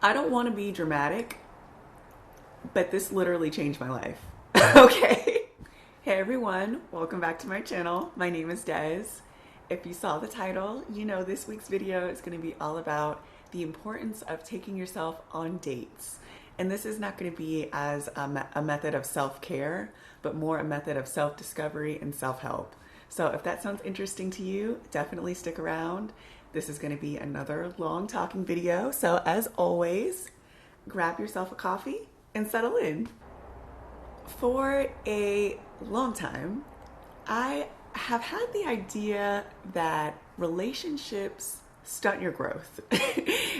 I don't want to be dramatic, but this literally changed my life. Okay. Hey everyone, welcome back to my channel. My name is Des. If you saw the title, you know this week's video is going to be all about the importance of taking yourself on dates. And this is not going to be as a method of self-care, but more a method of self-discovery and self-help. So if that sounds interesting to you, definitely stick around. This is going to be another long talking video. So as always, grab yourself a coffee and settle in. For a long time, I have had the idea that relationships stunt your growth.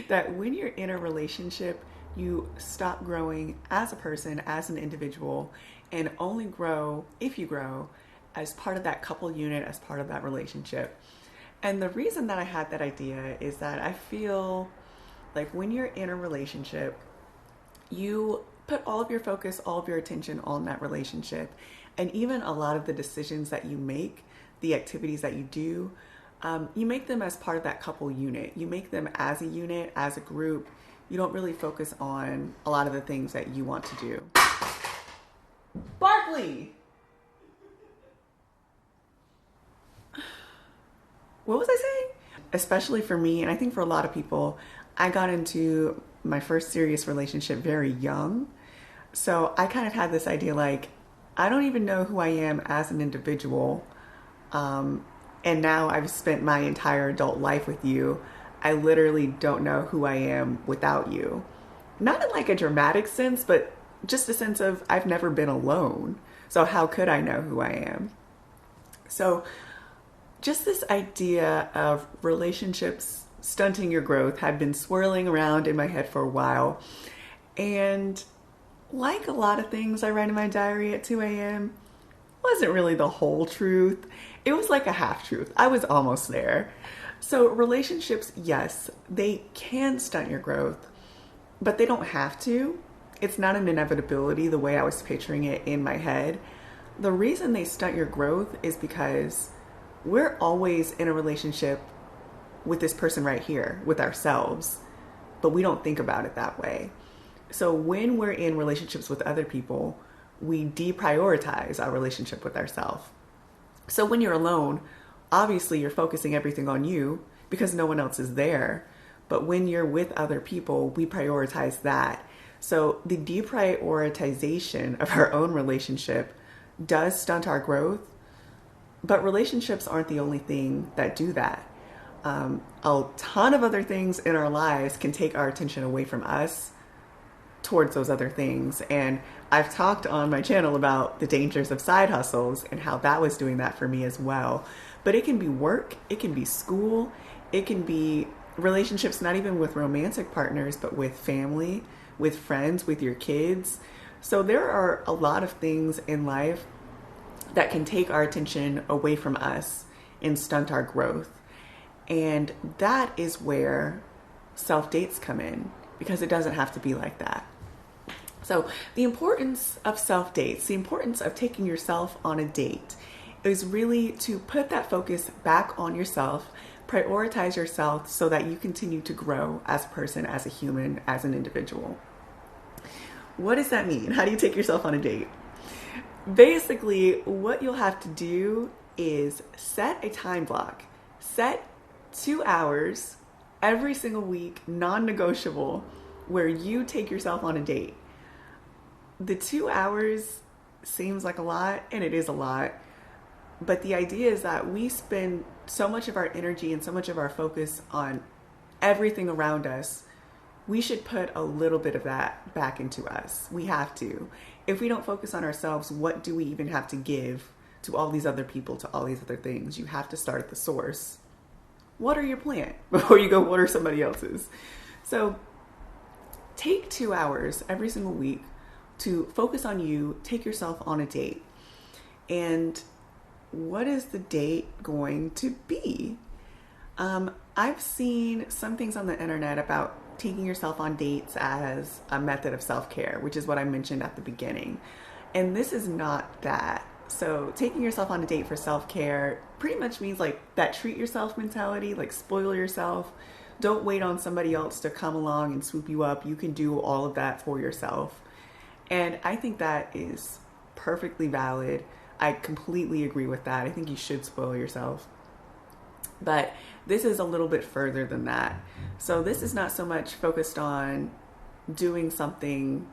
That when you're in a relationship, you stop growing as a person, as an individual, and only grow, if you grow, as part of that couple unit, as part of that relationship. And the reason that I had that idea is that I feel like when you're in a relationship, you put all of your focus, all of your attention on that relationship. And even a lot of the decisions that you make, the activities that you do, you make them as part of that couple unit. You make them as a unit, as a group. You don't really focus on a lot of the things that you want to do. Barkley! What was I saying? Especially for me, and I think for a lot of people, I got into my first serious relationship very young. So I kind of had this idea like, I don't even know who I am as an individual. And now I've spent my entire adult life with you. I literally don't know who I am without you. Not in like a dramatic sense, but just a sense of I've never been alone. So how could I know who I am? So just this idea of relationships stunting your growth had been swirling around in my head for a while. And like a lot of things I write in my diary at 2 a.m., wasn't really the whole truth. It was like a half truth. I was almost there. So relationships, yes, they can stunt your growth, but they don't have to. It's not an inevitability the way I was picturing it in my head. The reason they stunt your growth is because we're always in a relationship with this person right here, with ourselves, but we don't think about it that way. So when we're in relationships with other people, we deprioritize our relationship with ourselves. So when you're alone, obviously you're focusing everything on you because no one else is there. But when you're with other people, we prioritize that. So the deprioritization of our own relationship does stunt our growth. But relationships aren't the only thing that do that. A ton of other things in our lives can take our attention away from us towards those other things. And I've talked on my channel about the dangers of side hustles and how that was doing that for me as well. But it can be work, it can be school, it can be relationships, not even with romantic partners, but with family, with friends, with your kids. So there are a lot of things in life that can take our attention away from us and stunt our growth. And that is where self-dates come in, because it doesn't have to be like that. So the importance of self-dates, the importance of taking yourself on a date is really to put that focus back on yourself, prioritize yourself so that you continue to grow as a person, as a human, as an individual. What does that mean? How do you take yourself on a date? Basically, what you'll have to do is set a time block. Set 2 hours every single week, non-negotiable, where you take yourself on a date. The 2 hours seems like a lot, and it is a lot. But the idea is that we spend so much of our energy and so much of our focus on everything around us. We should put a little bit of that back into us. We have to. If we don't focus on ourselves, what do we even have to give to all these other people, to all these other things? You have to start at the source. Water your plant before you go water somebody else's. So take 2 hours every single week to focus on you, take yourself on a date. And what is the date going to be? I've seen some things on the internet about taking yourself on dates as a method of self-care, which is what I mentioned at the beginning. And this is not that. So taking yourself on a date for self-care pretty much means like that treat yourself mentality, like spoil yourself. Don't wait on somebody else to come along and swoop you up. You can do all of that for yourself. And I think that is perfectly valid. I completely agree with that. I think you should spoil yourself. But this is a little bit further than that. So this is not so much focused on doing something,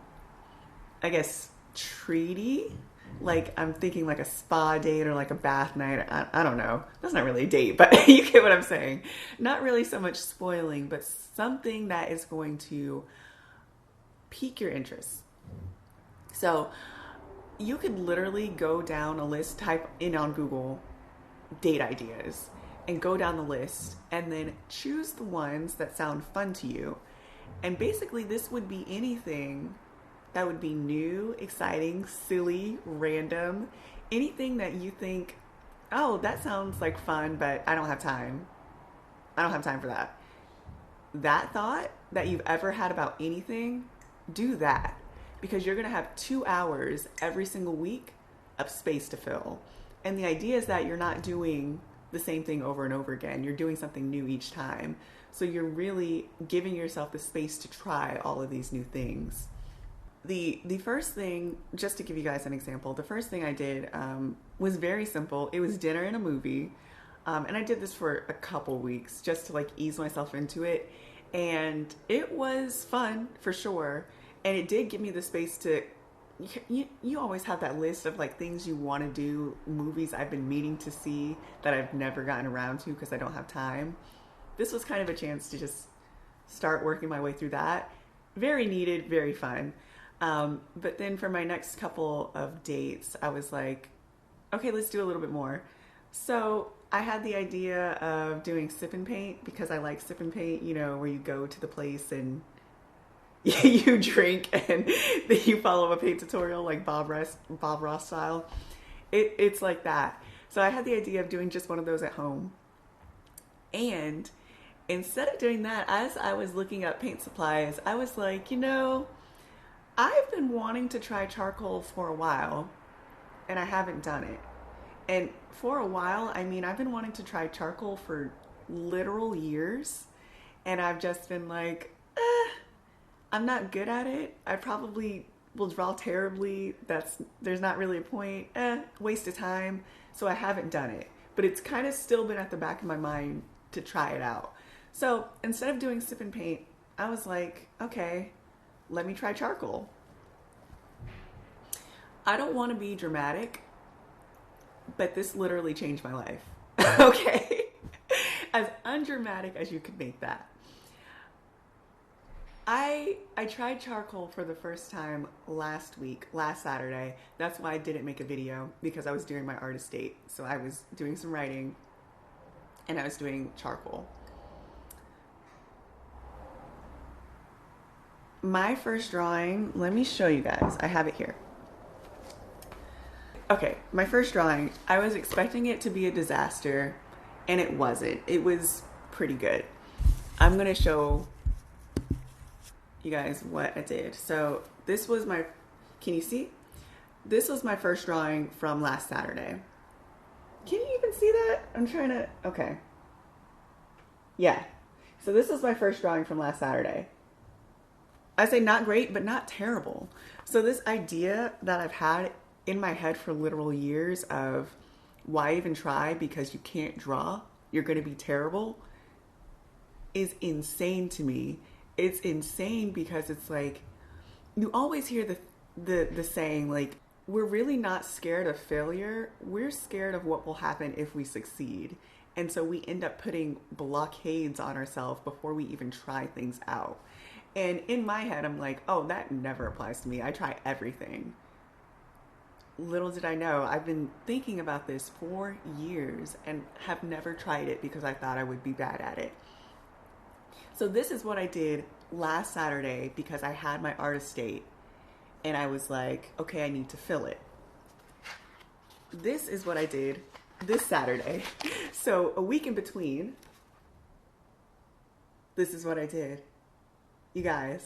I guess, treaty. Like I'm thinking like a spa date or like a bath night. I don't know. That's not really a date, but you get what I'm saying. Not really so much spoiling, but something that is going to pique your interest. So you could literally go down a list, type in on Google date ideas, and go down the list and then choose the ones that sound fun to you. And basically, this would be anything that would be new, exciting, silly, random, anything that you think, oh, that sounds like fun, but I don't have time. I don't have time for that. That thought that you've ever had about anything, do that. Because you're going to have 2 hours every single week of space to fill. And the idea is that you're not doing the same thing over and over again. You're doing something new each time. So you're really giving yourself the space to try all of these new things. The first thing, just to give you guys an example, the first thing I did was very simple. It was dinner and a movie. And I did this for a couple weeks just to like ease myself into it. And it was fun for sure. And it did give me the space to, you always have that list of like things you want to do, movies I've been meaning to see that I've never gotten around to because I don't have time. This was kind of a chance to just start working my way through that. Very needed, very fun. But then for my next couple of dates, I was like, okay, let's do a little bit more. So I had the idea of doing sip and paint because I like sip and paint, you know, where you go to the place and you drink and then you follow a paint tutorial like Bob Ross style. It's like that. So I had the idea of doing just one of those at home. And instead of doing that, as I was looking up paint supplies, I was like, you know, I've been wanting to try charcoal for a while and I haven't done it. And for a while, I mean, I've been wanting to try charcoal for literal years. And I've just been like, I'm not good at it. I probably will draw terribly. There's not really a point. Waste of time. So I haven't done it. But it's kind of still been at the back of my mind to try it out. So instead of doing sip and paint, I was like, okay, let me try charcoal. I don't want to be dramatic, but this literally changed my life. Okay? As undramatic as you could make that. I tried charcoal for the first time last Saturday. That's why I didn't make a video, because I was doing my artist date. So I was doing some writing and I was doing charcoal. My first drawing, let me show you guys. I have it here. Okay, my first drawing, I was expecting it to be a disaster and it wasn't. It was pretty good. I'm going to show you guys what I did. So this was my, can you see? This was my first drawing from last Saturday. Can you even see that? I'm trying to, okay. Yeah. So this was my first drawing from last Saturday. I say not great, but not terrible. So this idea that I've had in my head for literal years of why even try because you can't draw, you're going to be terrible, is insane to me. It's insane because it's like, you always hear the saying like, we're really not scared of failure. We're scared of what will happen if we succeed. And so we end up putting blockades on ourselves before we even try things out. And in my head, I'm like, oh, that never applies to me. I try everything. Little did I know, I've been thinking about this for years and have never tried it because I thought I would be bad at it. So this is what I did last Saturday because I had my artist date and I was like, okay, I need to fill it. This is what I did this Saturday. So a week in between, this is what I did. You guys,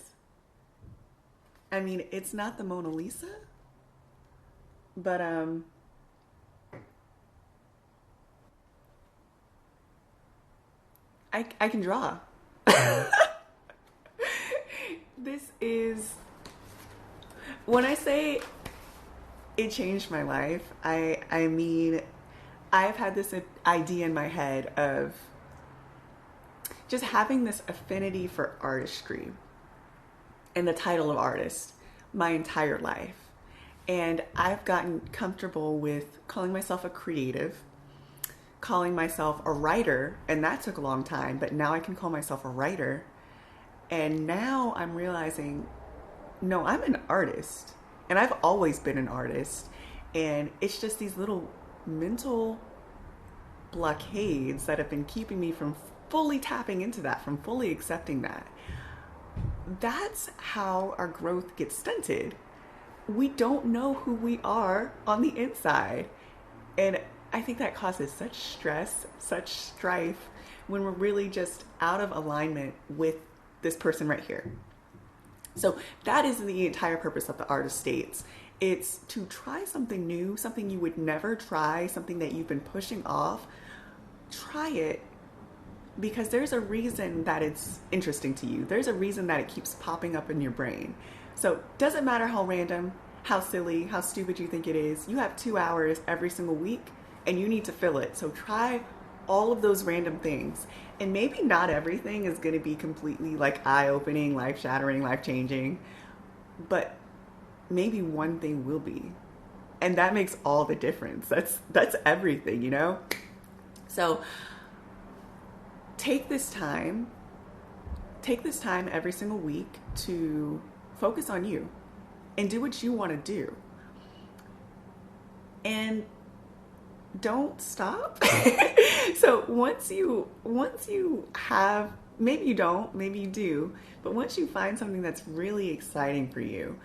I mean, it's not the Mona Lisa, but I can draw. This is, when I say it changed my life, I mean, I've had this idea in my head of just having this affinity for artistry and the title of artist my entire life. And I've gotten comfortable with calling myself a creative, calling myself a writer, and that took a long time, but now I can call myself a writer. And now I'm realizing, no, I'm an artist. And I've always been an artist. And it's just these little mental blockades that have been keeping me from fully tapping into that, from fully accepting that. That's how our growth gets stunted. We don't know who we are on the inside. And I think that causes such stress, such strife, when we're really just out of alignment with this person right here. So that is the entire purpose of the Artist States. It's to try something new, something you would never try, something that you've been pushing off. Try it, because there's a reason that it's interesting to you. There's a reason that it keeps popping up in your brain. So doesn't matter how random, how silly, how stupid you think it is. You have 2 hours every single week and you need to fill it. So try all of those random things. And maybe not everything is going to be completely like eye-opening, life-shattering, life-changing, but maybe one thing will be. And that makes all the difference. That's everything, you know? So take this time every single week to focus on you and do what you want to do. And don't stop. So once you have, maybe you don't, maybe you do, but once you find something that's really exciting for you,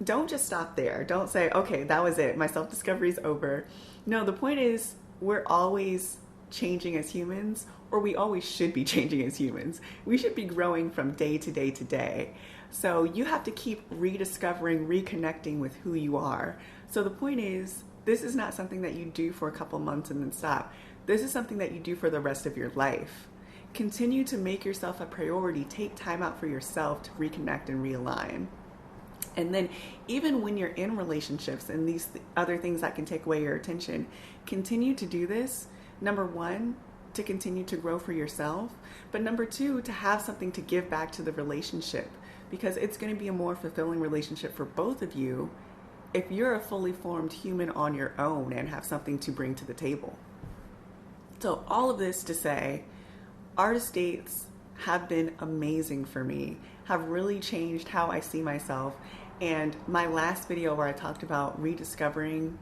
don't just stop there. Don't say, okay, that was it. My self-discovery is over. No, the point is we're always changing as humans, or we always should be changing as humans. We should be growing from day to day to day. So you have to keep rediscovering, reconnecting with who you are. So the point is, this is not something that you do for a couple months and then stop. This is something that you do for the rest of your life. Continue to make yourself a priority. Take time out for yourself to reconnect and realign. And then even when you're in relationships and these other things that can take away your attention, continue to do this. Number one, to continue to grow for yourself. But number two, to have something to give back to the relationship, because it's going to be a more fulfilling relationship for both of you if you're a fully formed human on your own and have something to bring to the table. So all of this to say, artist dates have been amazing for me, have really changed how I see myself. And my last video where I talked about rediscovering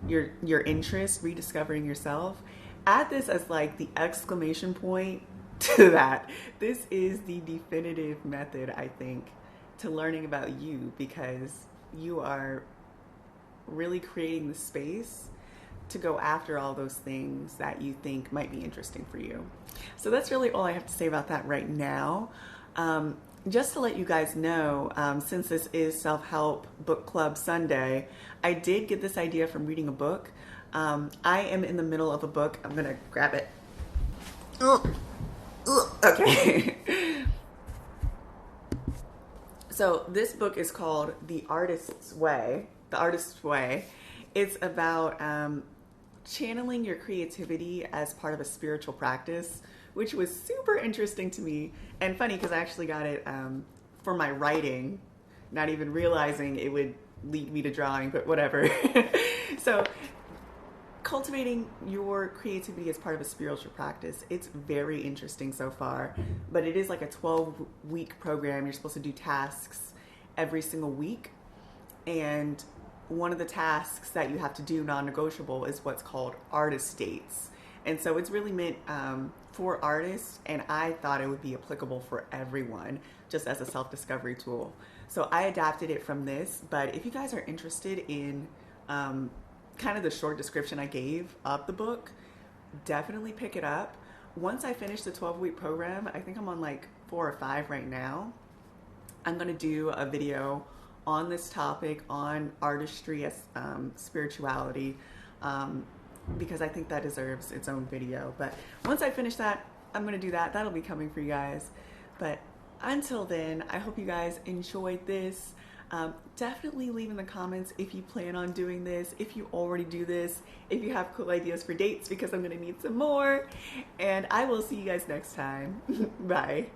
your interest, rediscovering yourself, add this as like the exclamation point to that. This is the definitive method, I think, to learning about you, because you are really creating the space to go after all those things that you think might be interesting for you. So that's really all I have to say about that right now. Just to let you guys know, since this is Self-Help Book Club Sunday, I did get this idea from reading a book. I am in the middle of a book. I'm gonna grab it. Okay. So this book is called The Artist's Way. The Artist's Way. It's about channeling your creativity as part of a spiritual practice, which was super interesting to me and funny because I actually got it for my writing, not even realizing it would lead me to drawing, but whatever. So cultivating your creativity as part of a spiritual practice, it's very interesting so far, but it is like a 12-week program. You're supposed to do tasks every single week, and one of the tasks that you have to do, non-negotiable, is what's called artist dates. And so it's really meant for artists, and I thought it would be applicable for everyone, just as a self-discovery tool. So I adapted it from this, but if you guys are interested in kind of the short description I gave of the book, definitely pick it up. Once I finish the 12-week program, I think I'm on like 4 or 5 right now, I'm gonna do a video on this topic, on artistry as spirituality, because I think that deserves its own video. But once I finish that, I'm gonna do that. That'll be coming for you guys. But until then, I hope you guys enjoyed this. Definitely leave in the comments if you plan on doing this, if you already do this, if you have cool ideas for dates, because I'm gonna need some more. And I will see you guys next time. Bye.